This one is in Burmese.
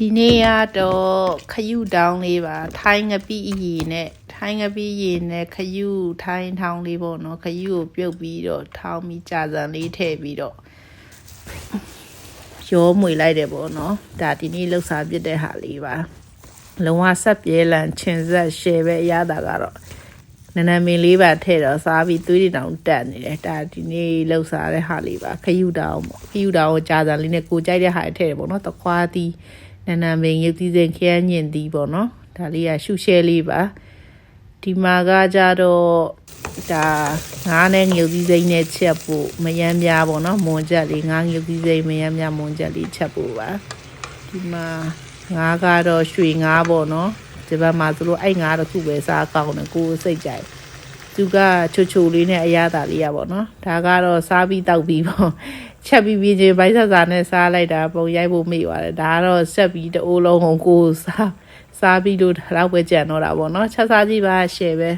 ဒီနေ့ကတော့ခရုတောင်းလေးပါထိုင်းငပိရေနဲ့ထိုင်းငပိရေနဲ့ခရုထိုင်းထောင်းလေးပေါ့နော်ခရုကိုပြုတ်ပြီးတော့ထောင်းပြီးကြာစံလေးထည့်ပြီးတော့ရောမွေလိုက်တယ်ပေါ့နော်ဒါဒီနေ့လှုပ်ရှားပြတဲ့ဟာလေးပါလုံးဝဆက်ပြဲလန်ချင်ဆက်ရှယ်ပဲအရသာကတော့နနမင်းလေးပါထည့်တော့စားပြီးသွေးတွေတောင်တက်နေတယ်ဒါဒီနေ့လှုပ်ရှားတဲ့ဟာလေးပါခရုတောင်းပေါ့ခရုတောင်းကိုကြာစံလေးနဲ့ကိုကြိုက်တဲ့ဟာထည့်တယ်ပေါ့နော်တခွားသီးနနမင်းရုပ်သီးစိန်ခရမ်းညင်သီးပေါ့နော်ဒါလေးကရှုရှဲလေးပါဒီမှာကကြတော့ဒါငါးနဲ့ငရုပ်သီးစိန်နဲ့ချက်ဖို့မယမ်းများပေါ့နော်မွန်ချက်လေးငါးငရုပ်သီးစိန်မယမ်းများမွန်ချက်လေးချက်ဖို့ပါဒီမှာငါးကတော့ရွှေငါးပေါ့နော်ဒီဘက်မှာသူတို့အဲ့ငါးတစ်ခုပဲစားကောင်းတယ်ကိုယ်စိတ်ကြိုက်သူကချိုလေးနဲ့အရသာလေးရပေါ့နော်ဒါကတော့စားပြီးတောက်ပြီးပေါ့ချက်ပြီးပြီးချင်းဗိုက်ဆက်စာနဲ့စားလိုက်တာပုံရိုက်ဖို့မေ့ပါတယ်ဒါကတော့ဆက်ပြီးတအိုးလုံးကိုစားပြီးတော့တော့ပဲကြံတော့တာပေါ့နော်ချက်စားကြည့်ပါရှယ်ပဲ